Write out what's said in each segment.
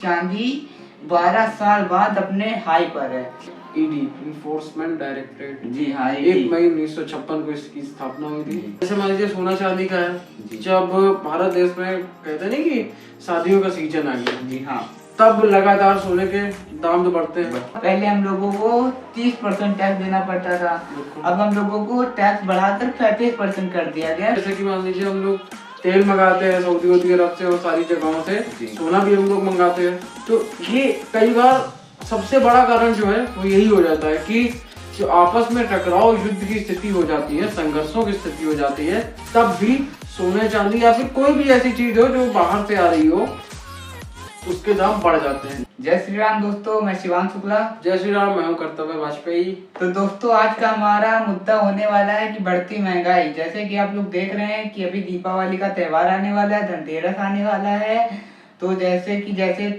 चांदी 12 साल बाद अपने हाई पर है। ईडी इन्फोर्समेंट डायरेक्टरेट जी हाँ, 1 मई 1956 को इसकी स्थापना हुई थी। जैसे मान लीजिए सोना चांदी का है, जब भारत देश में कहते नहीं कि शादियों का सीजन आ गया, जी हाँ, तब लगातार सोने के दाम तो बढ़ते हैं। पहले हम लोगों को 30% टैक्स देना पड़ता था, अब हम लोगों को टैक्स बढ़ाकर 35% कर दिया गया। जैसे कि मान लीजिए हम लोग तेल मंगाते हैं सऊदी अरब से और सारी जगहों से, सोना भी हम लोग मंगाते हैं, तो ये कई बार सबसे बड़ा कारण जो है वो यही हो जाता है कि जो आपस में टकराव युद्ध की स्थिति हो जाती है, संघर्षों की स्थिति हो जाती है, तब भी सोने चांदी या फिर कोई भी ऐसी चीज हो जो बाहर से आ रही हो, उसके दाम बढ़ जाते हैं। जय श्री राम दोस्तों, मैं शिवांग शुक्ला। जय श्री राम, मैं हूं कर्तव्य वाजपेयी। तो दोस्तों, आज का हमारा मुद्दा होने वाला है कि बढ़ती महंगाई। जैसे कि आप लोग देख रहे हैं कि अभी दीपावली का त्योहार आने वाला है, धनतेरस आने वाला है। तो जैसे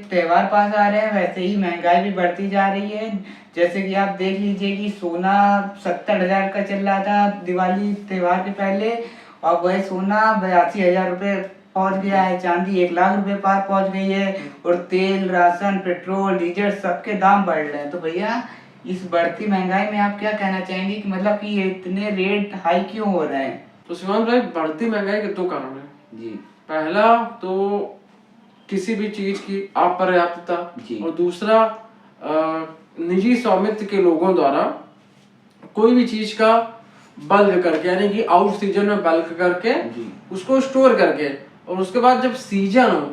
त्योहार पास आ रहे हैं, वैसे ही महंगाई भी बढ़ती जा रही है। जैसे कि आप देख लीजिए कि सोना 70,000 का चल रहा था दिवाली त्योहार के पहले, और वह सोना 82,000 रुपये पहुंच गया है। चांदी 1 लाख रुपए पार पहुंच गई है, और तेल, राशन, पेट्रोल, डीजल सबके दाम बढ़ रहे हैं। तो भैया, इस बढ़ती महंगाई में आप क्या कहना चाहेंगे कि मतलब कि ये इतने रेट हाई क्यों हो रहे हैं? तो शिवांग भाई, बढ़ती महंगाई के 2 कारण है जी। पहला तो किसी भी चीज की अपर्याप्तता, और दूसरा निजी स्वामित्व के लोगों द्वारा कोई भी चीज का बल्क करके, यानी कि आउट सीजन में बल्क करके उसको स्टोर करके, और उसके बाद जब सीजन हो,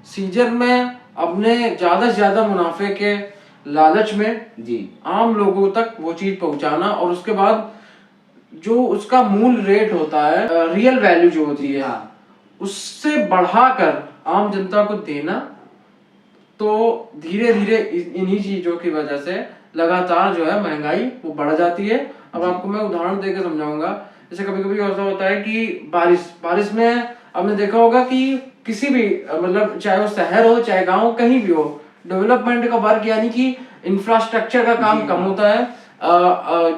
सीजन में अपने ज्यादा से ज्यादा मुनाफे के लालच में आम लोगों तक वो चीज पहुंचाना, और उसके बाद जो उसका मूल रेट होता है, रियल वैल्यू जो होती है, उससे बढ़ाकर आम जनता को देना। तो धीरे धीरे इन्हीं चीजों की वजह से लगातार जो है महंगाई वो बढ़ जाती है। अब आपको मैं उदाहरण देकर समझाऊंगा। जैसे कभी कभी ऐसा होता है कि बारिश में आपने देखा होगा कि किसी भी मतलब चाहे वो शहर हो चाहे गांव, कहीं भी हो, डेवलपमेंट का वर्क यानी कि इंफ्रास्ट्रक्चर का काम कम होता है।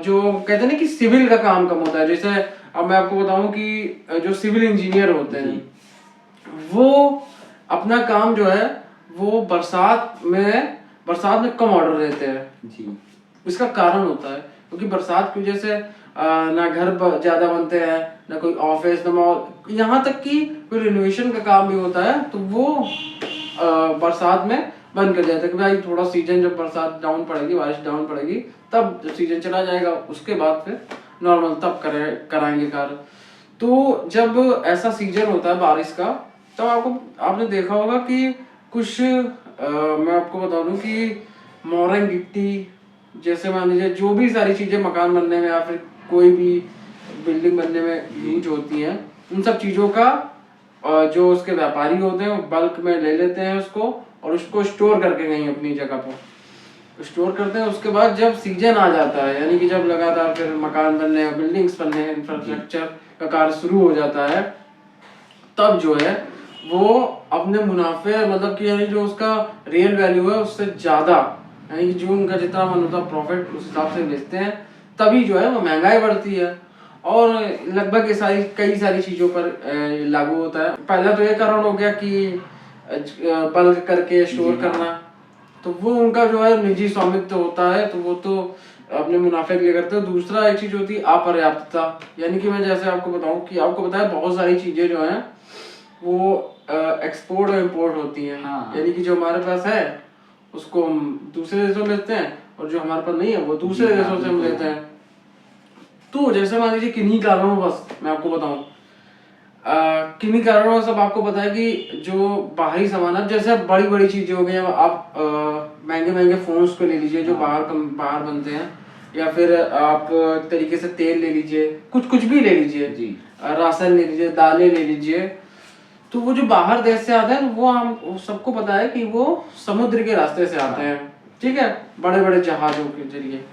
जो कहते हैं ना कि सिविल का काम कम होता है। जैसे अब मैं आपको बताऊं कि जो सिविल इंजीनियर होते हैं, वो अपना काम जो है वो बरसात में कम ऑर्डर देते हैं जी। इसका कारण होता है क्योंकि बरसात की वजह से ना घर ज्यादा बनते हैं, ना कोई ऑफिस, ना मॉल, यहाँ तक कि कोई रिनोवेशन का काम भी होता है तो वो बरसात में बंद कर जाता है कि भाई थोड़ा सीजन, जब बरसात डाउन पड़ेगी, बारिश डाउन पड़ेगी, तब जब सीजन चला जाएगा उसके बाद फिर नॉर्मल तब कराएंगे कार्य। तो जब ऐसा सीजन होता है बारिश का, तब आपने देखा होगा कि कुछ मैं आपको बता दूं कि मोरंग गिट्टी, जैसे मान लीजिए जो भी सारी चीजें मकान बनने में या फिर कोई भी बिल्डिंग बनने में यूज होती हैं, उन सब चीजों का जो उसके व्यापारी होते हैं वो बल्क में ले लेते हैं उसको, और उसको स्टोर करके कहीं अपनी जगह पर स्टोर करते हैं। उसके बाद जब सीजन आ जाता है, यानी कि जब लगातार फिर मकान बनने, बिल्डिंग्स बनने, इंफ्रास्ट्रक्चर का कार्य शुरू हो जाता है, तब जो है वो अपने मुनाफे, मतलब कि यानी जो उसका रियल वैल्यू है उससे ज्यादा, यानी कि जो उनका जितना मन होता है प्रॉफिट, उस हिसाब से बेचते हैं। तभी जो है वो महंगाई बढ़ती है, और लगभग ये कई सारी चीजों पर लागू होता है। पहला तो ये कारण हो गया कि बल्क करके स्टोर करना, तो वो उनका जो है निजी स्वामित्व होता है, तो वो तो अपने मुनाफे के लिए करते हैं। दूसरा एक चीज होती है अपर्याप्तता, यानी कि मैं जैसे आपको बताऊं कि आपको बताया बहुत सारी चीजें जो हैं वो एक्सपोर्ट और इम्पोर्ट होती हैं। यानी कि जो हमारे पास है उसको हम दूसरे देशों में लेते हैं, और जो हमारे पास नहीं है वो दूसरे देशों से हम लेते हैं। तो जैसे मान लीजिए किन्हीं कारणों, बस मैं आपको बताऊं किन्हीं कारणों सब आपको पता है कि जो बाहरी सामान, अब जैसे बड़ी बड़ी चीजें हो गई, आप महंगे महंगे फोन्स को ले लीजिए जो बाहर बनते हैं, या फिर आप तरीके से तेल ले लीजिए, कुछ भी ले लीजिए, राशन ले लीजिए, दालें ले लीजिए, तो वो जो बाहर देश से आते हैं वो हम सबको पता है कि वो समुद्र के रास्ते से आते हैं, ठीक है, बड़े बड़े जहाजों के जरिए।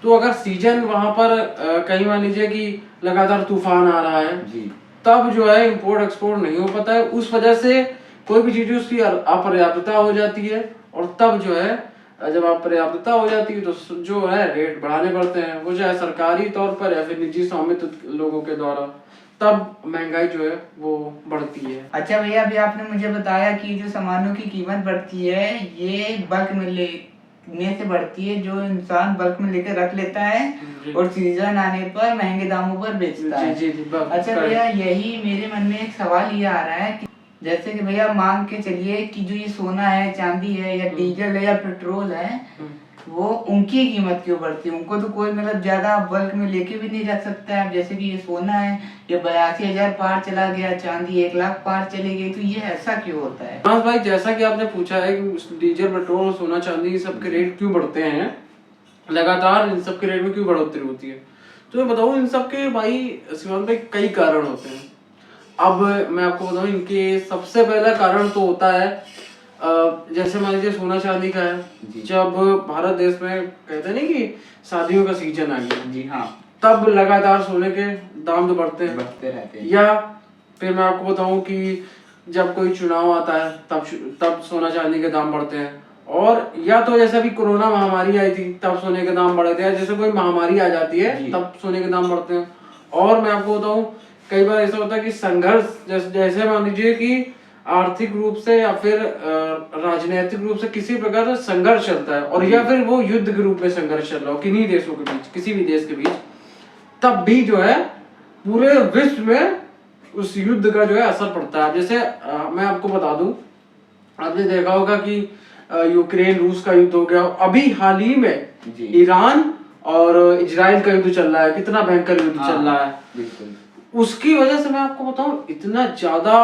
तो अगर सीजन वहां पर कहीं मान लीजिए कि लगातार तूफान आ रहा है जी, तब जो है इंपोर्ट एक्सपोर्ट नहीं हो पाता है। उस वजह से कोई भी चीज उसकी अपर्याप्तता हो जाती है, और तब जो है जब अपर्याप्तता हो जाती है तो जो है रेट बढ़ाने पड़ते हैं, वो चाहे सरकारी तौर पर या फिर निजी स्वामित्व लोगों के द्वारा। तब महंगाई जो है वो बढ़ती है। अच्छा भैया, अभी आपने मुझे बताया कि जो सामानों की कीमत बढ़ती है ये बल्क में लेने से बढ़ती है, जो इंसान बल्क में लेकर रख लेता है और सीजन आने पर महंगे दामों पर बेचता है। जी, अच्छा भैया, यही मेरे मन में एक सवाल ये आ रहा है कि जैसे कि भैया मान के चलिए कि जो ये सोना है, चांदी है, या डीजल है, या पेट्रोल है, वो उनकी कीमत क्यों बढ़ती है? उनको तो कोई मतलब ज्यादा बल्क में लेके भी नहीं रख सकता है। जैसे कि ये सोना है, ये 82,000 पार चला गया, चांदी 1,00,000 पार चली गई, तो ये ऐसा क्यों होता है? हाँ भाई, जैसा कि आपने पूछा है कि डीजल, पेट्रोल, सोना, चांदी सब के रेट क्यों बढ़ते हैं लगातार, इन सब के रेट में क्यों बढ़ोतरी होती है, तो मैं बताऊँ इन सब के भाई सीमांत भाई कई कारण होते हैं। अब मैं आपको बताऊँ इनके सबसे पहला कारण तो होता है जैसे मान लीजिए सोना चांदी का है, जब भारत देश में कहते नहीं कि शादियों का सीजन आ गया, जी हाँ, तब लगातार सोने के दाम तो बढ़ते रहते हैं। या फिर मैं आपको बताऊं कि जब कोई चुनाव आता है तब सोना चांदी के दाम बढ़ते हैं। और या तो जैसे अभी कोरोना महामारी आई थी तब सोने के दाम बढ़े थे, जैसे कोई महामारी आ जाती है तब सोने के दाम बढ़ते हैं। और मैं आपको बताऊं कई बार ऐसा होता है कि संघर्ष, जैसे मान लीजिए कि आर्थिक रूप से या फिर राजनीतिक रूप से किसी प्रकार का संघर्ष चलता है, और या फिर वो युद्ध के रूप में संघर्ष चल रहा हो किन्हीं देशों के बीच, किसी भी देश के बीच, तब भी जो है पूरे विश्व में उस युद्ध का जो है असर पड़ता है। जैसे मैं आपको बता दूं, आपने देखा होगा कि यूक्रेन रूस का युद्ध हो गया, अभी हाल ही में ईरान और इजराइल का युद्ध चल रहा है, कितना भयंकर युद्ध चल रहा है। बिल्कुल। उसकी वजह से मैं आपको बताऊं इतना ज्यादा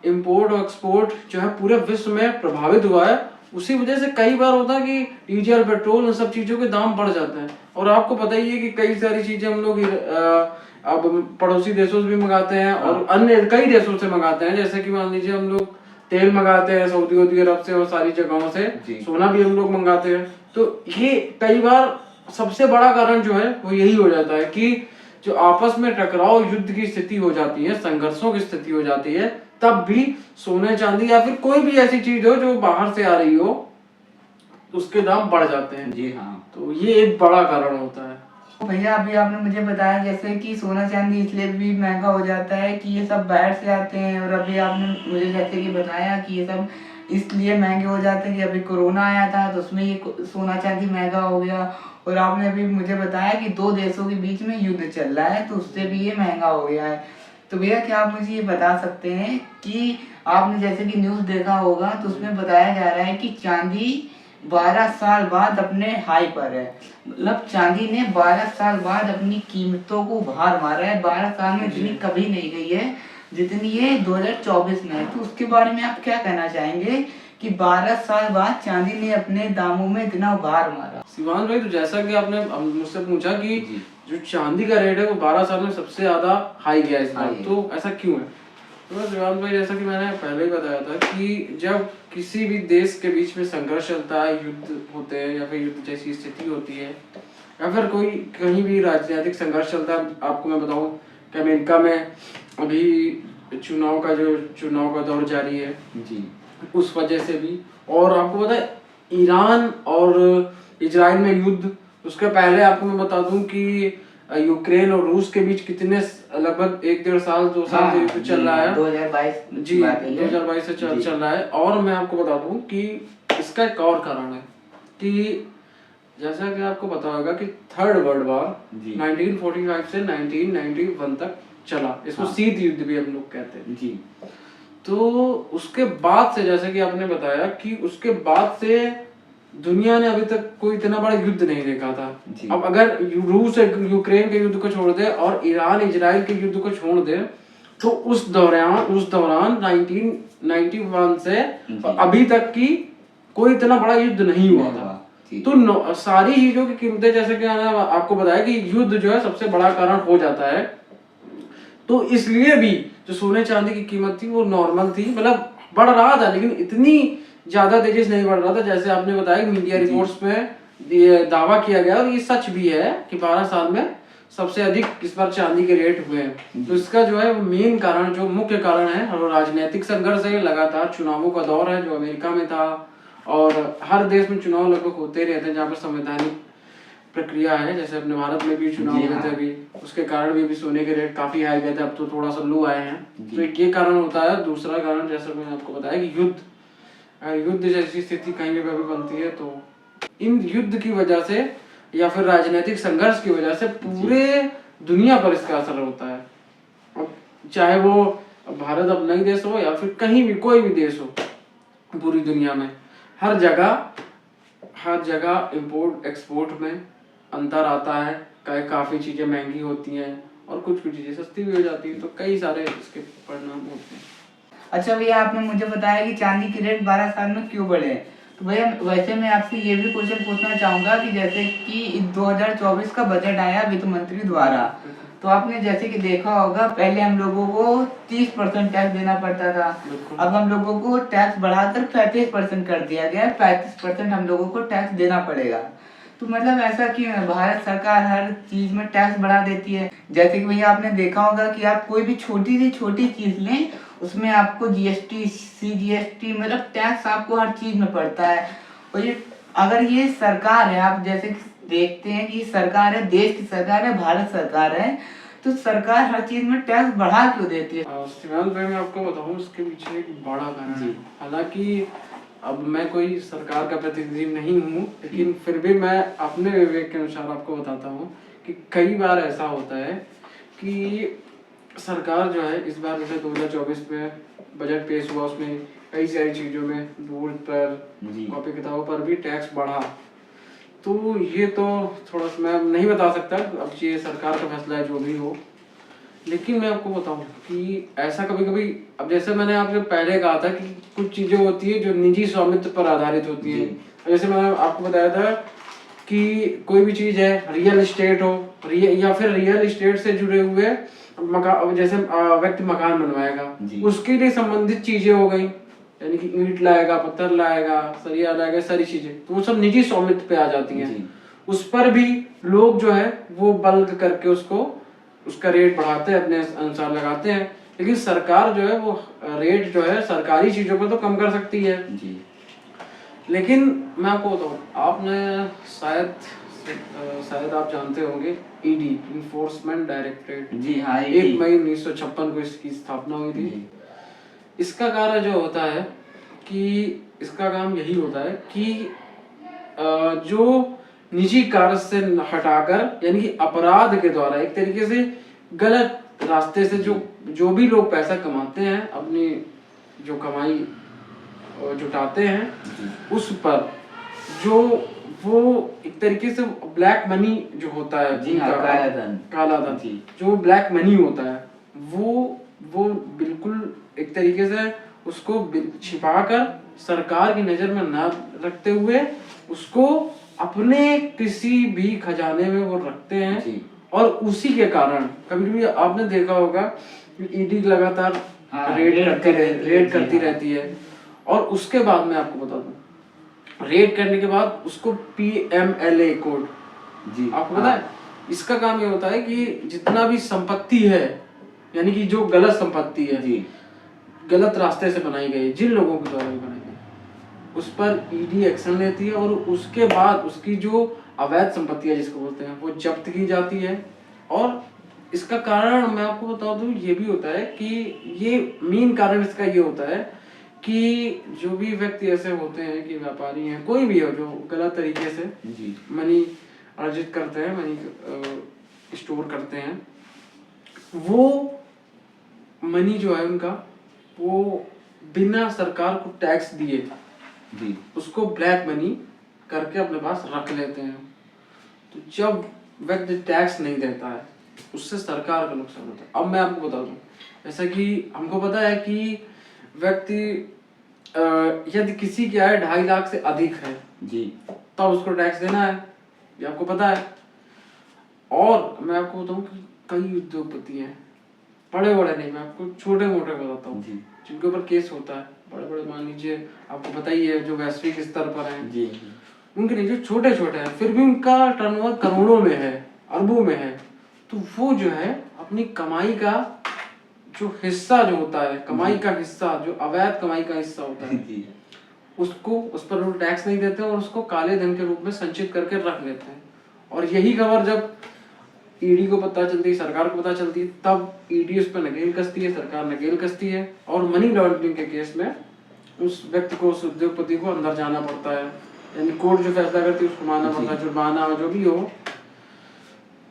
इंपोर्ट और एक्सपोर्ट जो है पूरे विश्व में प्रभावित हुआ है। उसी वजह से कई बार होता है कि डीजल, पेट्रोल, इन सब चीजों के दाम बढ़ जाते हैं। और आपको पता ही है कि कई सारी चीजें हम लोग अब पड़ोसी देशों से भी मंगाते हैं और अन्य कई देशों से मंगाते हैं। जैसे कि मान लीजिए हम लोग तेल मंगाते हैं सऊदी अरब से और सारी जगहों से, सोना भी हम लोग मंगाते हैं। तो ये कई बार सबसे बड़ा कारण जो है वो यही हो जाता है कि जो आपस में टकराव, युद्ध की स्थिति हो जाती है, संघर्षों की स्थिति हो जाती है, तब भी सोने चांदी या फिर कोई भी ऐसी चीज हो जो बाहर से आ रही हो, उसके दाम बढ़ जाते हैं। जी हाँ, तो ये एक बड़ा कारण होता है। भैया अभी आपने मुझे बताया जैसे कि सोना चांदी इसलिए भी महंगा हो जाता है कि ये सब बाहर से आते हैं, और अभी आपने मुझे जैसे कि बताया कि ये सब इसलिए महंगे हो जाते हैं कि अभी कोरोना आया था तो उसमें ये सोना चांदी महंगा हो गया, और आपने अभी मुझे बताया कि 2 देशों के बीच में युद्ध चल रहा है तो उससे भी ये महंगा हो गया है। तो भैया क्या आप मुझे ये बता सकते हैं कि आपने जैसे कि न्यूज़ देखा होगा तो उसमें बताया जा रहा है कि चांदी 12 साल बाद अपने हाई पर है, मतलब चांदी ने 12 साल बाद अपनी कीमतों को बाहर मारा है। 12 साल में इतनी कभी नहीं गई है जितनी ये 2024 में है। तो उसके बारे में आप क्या कहना चाहेंगे कि 12 साल बाद चांदी ने अपने दामों में इतना उभार मारा? शिवान भाई, तो जैसा कि आपने मुझसे पूछा कि जो चांदी का रेट है वो 12 साल में सबसे ज्यादा हाई गया इस बार, तो ऐसा क्यों है? तो शिवान भाई, जैसा कि मैंने पहले ही बताया था कि जब किसी भी देश के बीच में संघर्ष चलता है, युद्ध होते हैं या फिर युद्ध जैसी स्थिति होती है, या फिर कोई कहीं भी राजनीतिक संघर्ष चलता है, आपको मैं बताऊं कि अमेरिका में अभी चुनाव का दौर जारी है जी, उस वजह से भी। और आपको पता है ईरान और इजराइल में युद्ध, उसके पहले आपको मैं बता दूं कि यूक्रेन और रूस के बीच कितने लगभग 1-1.5 साल 2 साल से युद्ध चल रहा है। 2022 से चल रहा है। और मैं आपको बता दूं कि इसका एक और कारण है कि जैसा कि आपको पता होगा कि थर्ड वर्ल्ड वॉर 1945 से 1991 तक चला, इसको शीत युद्ध भी हम लोग कहते हैं जी। तो उसके बाद से, जैसे कि आपने बताया कि उसके बाद से दुनिया ने अभी तक कोई इतना बड़ा युद्ध नहीं देखा था। अब अगर रूस यूक्रेन के युद्ध को छोड़ दे और ईरान इजराइल के युद्ध को छोड़ दे, तो उस दौरान 1991 से अभी तक की कोई इतना बड़ा युद्ध नहीं हुआ था। तो सारी चीजों की कीमतें, जैसे कि मैंने आपको बताया कि युद्ध जो है सबसे बड़ा कारण हो जाता है। तो इसलिए भी जो सोने चांदी की कीमत थी वो नॉर्मल थी, मतलब बढ़ रहा था लेकिन इतनी ज्यादा तेजी से नहीं बढ़ रहा था। जैसे आपने बताया मीडिया रिपोर्ट्स में ये दावा किया गया और ये सच भी है कि 12 साल में सबसे अधिक इस बार चांदी के रेट हुए हैं। तो इसका जो है मेन कारण, जो मुख्य कारण है, राजनीतिक संघर्ष है, लगातार चुनावों का दौर है जो अमेरिका में था, और हर देश में चुनाव लगभग होते रहते हैं जहाँ पर संवैधानिक प्रक्रिया है। जैसे अपने भारत में भी चुनाव हुए थे अभी, उसके कारण भी अभी सोने के रेट काफी हाई गए थे, अब तो थोड़ा सा लो आए हैं। तो एक ये कारण होता है। दूसरा कारण जैसे मैंने आपको बताया कि युद्ध जैसी स्थिति कहीं भी कभी बनती है तो इन युद्ध की वजह से या फिर राजनीतिक संघर्ष की वजह से पूरे दुनिया पर इसका असर होता है। अब चाहे वो भारत अपना ही देश हो या फिर कहीं भी कोई भी देश हो, पूरी दुनिया में हर जगह इंपोर्ट एक्सपोर्ट में अंतर आता है। काफी चीजें महंगी होती हैं और कुछ चीजें सस्ती भी हो जाती हैं, तो कई सारे इसके परिणाम होते हैं। अच्छा भैया, आपने मुझे बताया कि चांदी की रेट 12 साल में क्यों बढ़े हैं। तो भैया वैसे मैं आपसे ये भी क्वेश्चन पूछना चाहूंगा कि जैसे कि 2024 का बजट आया वित्त मंत्री द्वारा, तो आपने जैसे कि देखा होगा पहले हम लोगों को 30% टैक्स देना पड़ता था, अब हम लोगों को टैक्स बढ़ाकर 35% कर दिया गया, 35% हम लोगों को टैक्स देना पड़ेगा। तो मतलब ऐसा क्यों है, भारत सरकार हर चीज में टैक्स बढ़ा देती है। जैसे कि भैया आपने देखा होगा कि आप कोई भी छोटी से छोटी चीज लें उसमें आपको जीएसटी, सीजीएसटी मतलब टैक्स आपको हर चीज में पड़ता है। और ये अगर ये सरकार है, आप जैसे देखते हैं कि सरकार है, देश की सरकार है, भारत सरकार है, तो सरकार हर चीज में टैक्स बढ़ा क्यों देती है। शिवानंद भाई, मैं आपको बताऊं उसके पीछे एक बड़ा कारण है। हालांकि अब मैं कोई सरकार का प्रतिनिधि नहीं हूँ, लेकिन फिर भी मैं अपने विवेक के अनुसार आपको बताता हूँ कि कई बार ऐसा होता है कि सरकार जो है इस बार जैसे 2024 में बजट पेश हुआ, उसमें कई सारी चीजों में दूध पर, कॉपी किताबों पर भी टैक्स बढ़ा। तो ये तो थोड़ा सा मैं नहीं बता सकता, अब ये सरकार का फैसला है जो भी हो। लेकिन मैं आपको बताऊं कि ऐसा कभी कभी, अब जैसे मैंने आपसे पहले कहा था कि कुछ चीजें होती है जो निजी स्वामित्व पर आधारित होती है। जैसे मैंने आपको बताया था कि कोई भी चीज है, रियल एस्टेट हो या फिर रियल एस्टेट से जुड़े हुए मकान, जैसे व्यक्ति मकान बनवाएगा उसके लिए संबंधित चीजें हो गई, यानी कि ईंट लाएगा, पत्थर लाएगा, सरिया लाएगा, सारी चीजें, तो वो सब निजी स्वामित्व पे आ जाती हैं। उस पर भी लोग जो है वो बल्क करके उसका रेट बढ़ाते हैं, अपने अनुसार लगाते हैं। लेकिन सरकार जो है वो रेट जो है सरकारी चीजों पर तो कम कर सकती है जी। लेकिन मैं आपको बताऊं, आपने शायद आप जानते होंगे ईडी, इन्फोर्समेंट डायरेक्टरेट जी, हाँ, 1 मई 1956 को इसकी स्थापना हुई थी। इसका कार्य जो होता है कि इसका काम यही होता है कि जो निजी कार्य से हटाकर, यानी कि अपराध के द्वारा एक तरीके से गलत रास्ते से जो भी लोग पैसा कमाते हैं, अपनी जो कमाई जुटाते हैं, उस पर जो वो एक तरीके से ब्लैक मनी जो होता है जी, काला धन जो ब्लैक मनी होता है, वो बिल्कुल एक तरीके से उसको छिपाकर सरकार की नजर में ना रखते हुए उसको अपने किसी भी खजाने में वो रखते हैं जी। और उसी के कारण कभी कभी आपने देखा होगा ईडी लगातार रेड करती रहती है। और उसके बाद मैं आपको बता दूं, रेड करने के बाद उसको PMLA कोड जी, आपको पता है, इसका काम ये होता है कि जितना भी संपत्ति है, यानी कि जो गलत संपत्ति है जी, गलत रास्ते से बनाई गई, जिन लोगों के द्वारा बनाई गई, उस पर ईडी एक्शन लेती है और उसके बाद उसकी जो अवैध संपत्ति है जिसको बोलते हैं, वो जब्त की जाती है। और इसका कारण मैं आपको बता दूं ये भी होता है कि ये मेन कारण इसका ये होता है कि जो भी व्यक्ति ऐसे होते हैं कि व्यापारी हैं, कोई भी हो जो गलत तरीके से मनी अर्जित करते हैं, मनी स्टोर करते हैं, वो मनी जो है उनका वो बिना सरकार को टैक्स दिए जी, उसको ब्लैक मनी करके अपने पास रख लेते हैं। तो जब व्यक्ति टैक्स नहीं देता है उससे सरकार का नुकसान होता है। अब मैं आपको बता दूं, जैसा कि हमको पता है कि व्यक्ति यदि किसी की आय 2.5 लाख से अधिक है जी, तब उसको टैक्स देना है, ये आपको पता है। और मैं आपको बताऊं कि कई उद्योगपति हैं, बड़े बड़े नहीं, मैं आपको छोटे मोटे बताता हूँ जिनके ऊपर केस होता है। बड़े बड़े मान लीजिए, आपको पता ही है जो वैश्विक स्तर पर हैं जी, उनके नहीं, जो छोटे छोटे हैं फिर भी उनका टर्नओवर करोड़ों में है, अरबों में है, तो वो जो है अपनी कमाई का जो हिस्सा जो होता है, कमाई का हिस्सा जो अवैध कमाई का हिस्सा होता है उसको, उस पर वो टैक्स नहीं देते और उसको काले धन के रूप में संचित करके रख लेते हैं। और यही खबर जब ईडी को पता चलती है, सरकार को पता चलती है, तब ईडी उस पर नकेल कसती है, सरकार नकेल कसती है और मनी लॉन्ड्रिंग के केस में उस व्यक्ति को, उस उद्योगपति को अंदर जाना पड़ता है, यानी कोर्ट जो फैसला करती है उसको मानना पड़ता है, जुर्माना जो भी हो।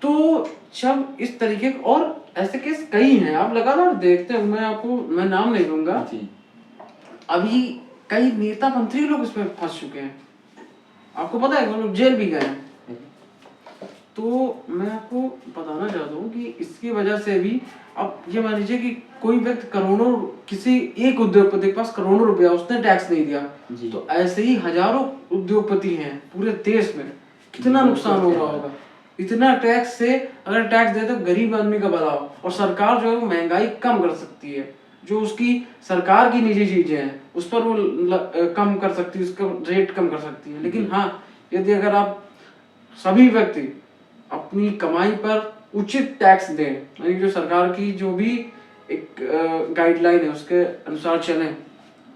तो जब इस तरीके और ऐसे केस कई हैं, आप लगातार देखते हो, मैं नाम नहीं लूंगा, अभी कई नेता मंत्री लोग इसमें फंस चुके हैं, आपको पता है, वो लोग जेल भी गए हैं। तो मैं आपको बताना चाहता हूँ कि इसकी वजह से भी, अब ये मान लीजिए कि कोई व्यक्ति करोड़ों, किसी एक उद्योगपति के पास करोड़ों रुपया, उसने टैक्स नहीं दिया, तो ऐसे ही हजारों उद्योगपति हैं पूरे देश में, कितना नुकसान हो रहा होगा। इतना टैक्स से, अगर टैक्स दे तो गरीब आदमी का भला हो, और सरकार जो है वो महंगाई कम कर सकती है, जो उसकी सरकार की निजी चीजें हैं उस पर वो कम कर सकती है, उसका रेट कम कर सकती है। लेकिन हाँ, यदि अगर आप सभी व्यक्ति अपनी कमाई पर उचित टैक्स दें, यानी जो सरकार की जो भी एक गाइडलाइन है उसके अनुसार चलें,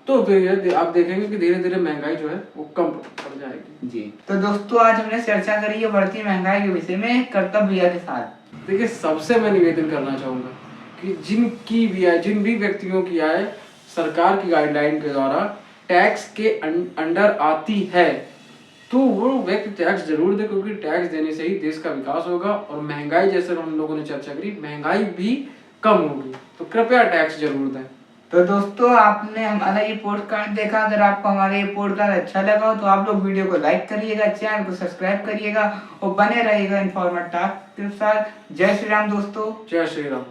तो फिर आप देखेंगे कि धीरे धीरे महंगाई जो है वो कम पड़ जाएगी। जी। तो दोस्तों, आज हमने चर्चा करी है बढ़ती महंगाई के विषय में कर्तव्य भैया के साथ। देखिए, सबसे मैं निवेदन करना चाहूंगा कि जिन भी व्यक्तियों की आय सरकार की गाइडलाइन के द्वारा टैक्स के अंडर आती है, तो वो व्यक्ति टैक्स जरूर दे, क्योंकि टैक्स देने से ही देश का विकास होगा और महंगाई, जैसे हम लोगों ने चर्चा करी, महंगाई भी कम होगी। तो कृपया टैक्स जरूर दें। तो दोस्तों, आपने हमारा ये पॉडकास्ट देखा। अगर आपको हमारा ये पॉडकास्ट अच्छा लगा हो तो आप लोग वीडियो को लाइक करिएगा, चैनल को सब्सक्राइब करिएगा और बने रहिएगा इन्फॉर्मेटिव के साथ। जय श्री राम दोस्तों। जय श्री राम।